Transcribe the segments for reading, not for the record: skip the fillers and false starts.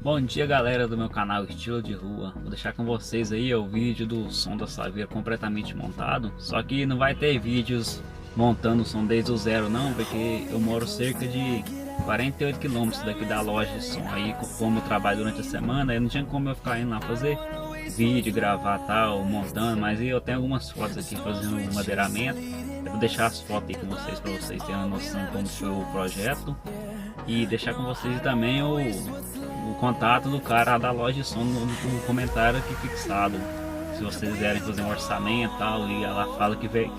Bom dia, galera do meu canal Estilo de Rua. Vou deixar com vocês aí o vídeo do som da Saveiro completamente montado. Só que não vai ter vídeos montando o som desde o zero não, porque eu moro cerca de 48 quilômetros daqui da loja de som. Aí como eu trabalho durante a semana, aí não tinha como eu ficar indo lá fazer vídeo, gravar tal, montando. Mas aí eu tenho algumas fotos aqui fazendo um madeiramento. Eu vou deixar as fotos aí com vocês, para vocês terem uma noção de como foi o projeto. E deixar com vocês também o contato do cara da loja de som no comentário aqui fixado. Se vocês quiserem fazer um orçamento e tal, e ela fala que veio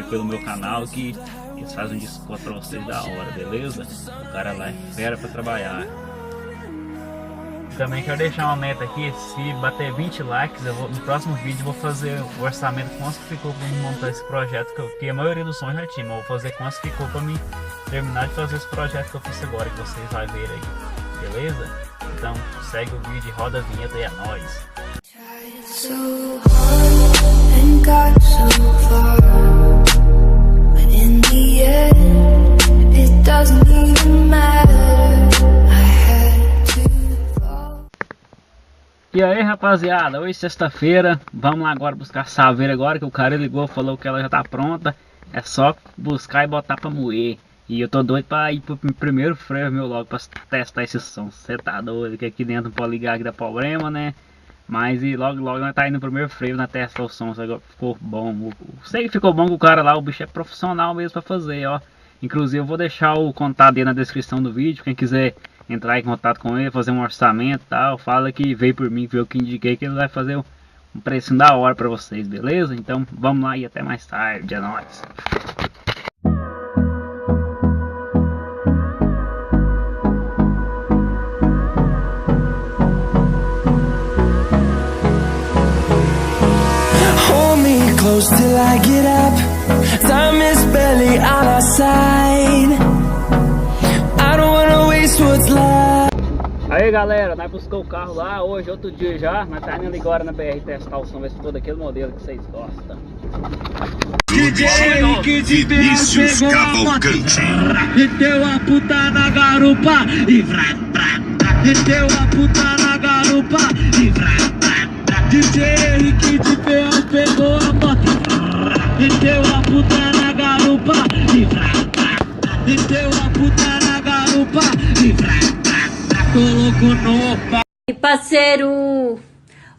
pelo meu canal, que eles fazem um desconto pra vocês da hora, beleza? O cara lá é fera pra trabalhar. Também quero deixar uma meta aqui: se bater 20 likes, no próximo vídeo eu vou fazer o orçamento, quanto ficou para mim montar esse projeto, que a maioria dos sons já tinha, mas eu vou fazer quanto ficou para mim terminar de fazer esse projeto que eu fiz agora, que vocês vão ver aí, beleza? Então segue o vídeo e roda a vinheta e é nóis! E aí, rapaziada, hoje sexta-feira, vamos lá agora buscar a Saveiro agora, que o cara ligou, falou que ela já tá pronta. É só buscar e botar pra moer. E eu tô doido pra ir pro primeiro freio meu logo, pra testar esse som. Você tá doido, que aqui dentro não pode ligar, que dá problema, né? Mas e logo nós tá indo no primeiro freio na testar o som. Ficou bom, sei que ficou bom com o cara lá, o bicho é profissional mesmo pra fazer, ó. Inclusive eu vou deixar o contato aí na descrição do vídeo, quem quiser entrar em contato com ele, fazer um orçamento e tal, fala que veio por mim, viu que indiquei, que ele vai fazer um preço da hora pra vocês, beleza? Então vamos lá e até mais tarde, é nóis! Hold me close till I get up. Time is barely on our side. I don't wanna waste what's left. Aí galera, nós buscou o carro lá, hoje outro dia já, nós tá indo agora na BR testar o som, ver se ficou daquele modelo que vocês gostam. DJ Henrique de Vinícius Cavalcante. Meteu a puta na garupa e vrá, vrá. Meteu a puta na garupa e vrá, vrá. DJ Henrique de Vinícius pegou a moto. Meteu a puta na garupa e vrá, vrá. Meteu a puta na garupa e vrá, vrá. Colocou no parceiro,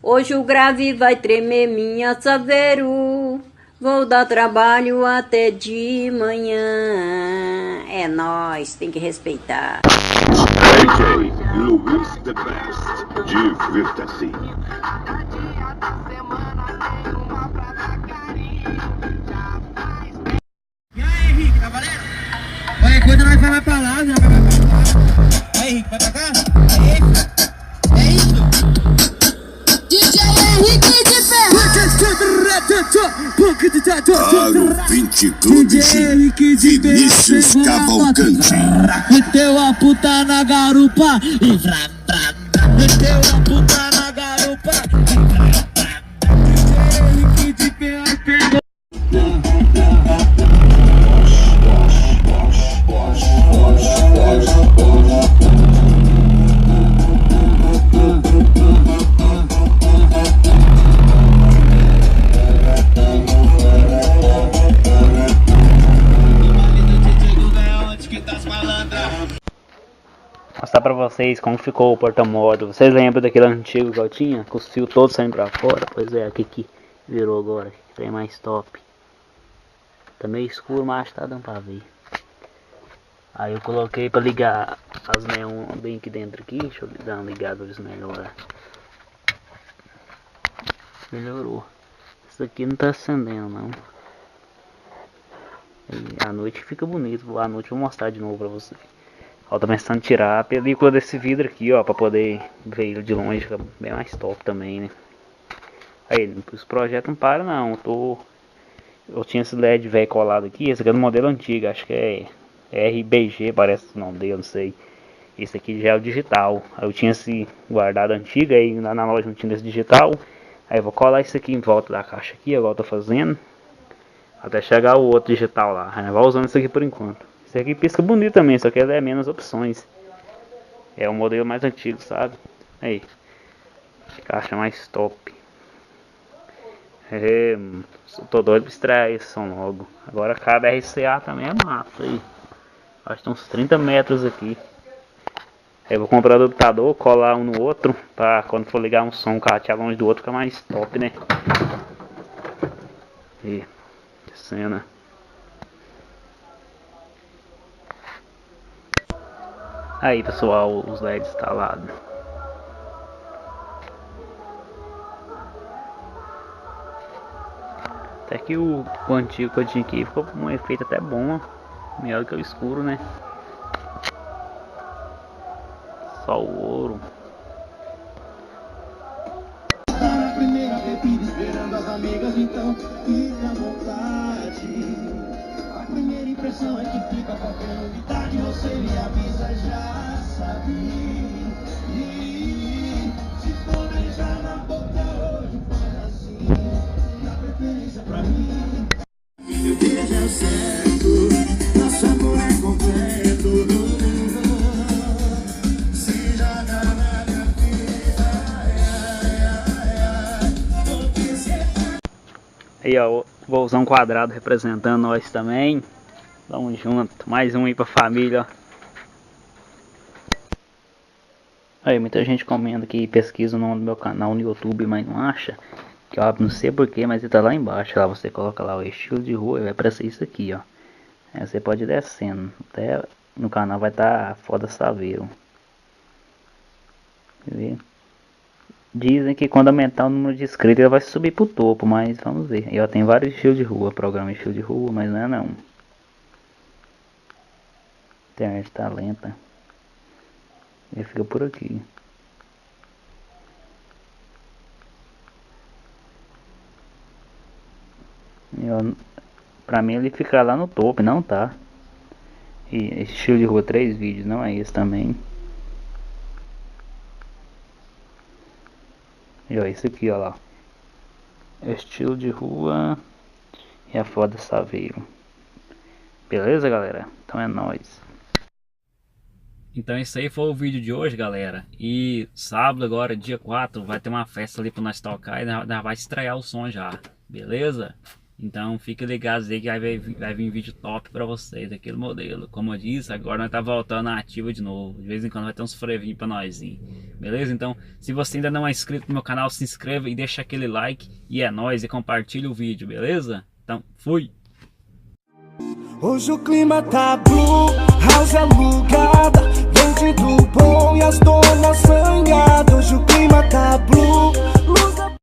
hoje o grave vai tremer minha Saveiro. Vou dar trabalho até de manhã. É nóis, tem que respeitar. DJ Luiz The Best, divirta-se. E aí, Henrique, tá valendo? Qualquer coisa nós vai pra lá, já vai pra cá. Aí, Henrique, vai pra cá? É isso? DJ Henrique de Ferro. Aro 22, Vinícius Cavalcante. Meteu a puta na garupa e vrá, vrá. Meteu a puta na garupa e vrá, vrá. DJ Henrique de Ferro pegou. Mostrar pra vocês como ficou o porta-modo. Vocês lembram daquele antigo que eu tinha? Com os fios todos saindo pra fora? Pois é, aqui que virou agora, que tem mais top. Tá meio escuro, mas tá dando pra ver. Aí eu coloquei pra ligar as neon bem aqui dentro aqui. Deixa eu dar uma ligada melhor. Melhorou. Isso aqui não tá acendendo não. E à noite fica bonito. À noite eu vou mostrar de novo pra vocês. Ó, tô pensando em tirar a película desse vidro aqui, ó, pra poder ver ele de longe, fica bem mais top também, né? Aí, os projetos não param não, eu tinha esse LED velho colado aqui, esse aqui é do modelo antigo, acho que é RBG, parece o nome dele, não sei. Esse aqui já é o digital, aí eu tinha esse guardado antigo, aí na loja não tinha esse digital. Aí eu vou colar isso aqui em volta da caixa aqui, igual eu tô fazendo, até chegar o outro digital lá, aí vai usando isso aqui por enquanto. Esse aqui pisca bonito também, só que ele é menos opções. É um modelo mais antigo, sabe? Aí, caixa mais top. É, tô doido pra estrear esse som logo. Agora cabe RCA também é massa aí. Acho que tem uns 30 metros aqui. Aí eu vou comprar o adaptador, colar um no outro, pra quando for ligar um som, o carro estiver longe do outro, fica mais top, né? E que cena. Aí pessoal, os LEDs instalados. Até que o antigo que eu tinha aqui ficou com um efeito até bom, ó. Melhor do que o escuro, né? Só o ouro. A primeira bebida esperando as amigas, então fica à vontade. A primeira impressão é que fica qualquer novidade, você me avisa, já sabe. E se for beijar na boca hoje, faz assim, dá preferência pra mim. Eu vejo é o certo, nosso amor é completo. Se joga na minha vida, Aí ó, o Golzão quadrado representando nós também. Vamos junto, mais um aí pra família, ó. Aí muita gente comenta que pesquisa o nome do meu canal no YouTube, mas não acha. Que ó, não sei porquê, mas ele tá lá embaixo. Lá você coloca lá o estilo de rua e vai aparecer isso aqui, ó. Aí você pode ir descendo. Até no canal vai estar Foda Saveiro. Quer ver? Dizem que quando aumentar o número de inscritos ele vai subir pro topo, mas vamos ver. E ó, tem vários estilos de rua, programa estilo de rua, mas não é não. A internet tá lenta. Ele fica por aqui. Pra mim ele fica lá no topo, não tá. E esse estilo de rua 3 vídeos, não é esse também. E ó, esse aqui, ó lá. Estilo de rua e a Foda Saveiro. Beleza, galera? Então é nóis. Então esse aí foi o vídeo de hoje, galera. E sábado agora, dia 4, vai ter uma festa ali pra nós tocar e nós vai estrear o som já. Beleza? Então fiquem ligados aí que vai vir vídeo top pra vocês daquele modelo. Como eu disse, agora nós tá voltando à ativa de novo. De vez em quando vai ter uns frevinhos pra nós. Beleza? Então se você ainda não é inscrito no meu canal, se inscreva e deixa aquele like. E é nóis, e compartilha o vídeo, beleza? Então fui! Hoje o clima tá blue, house alugada, bandido bom e as donas zangadas. Hoje o clima tá blue,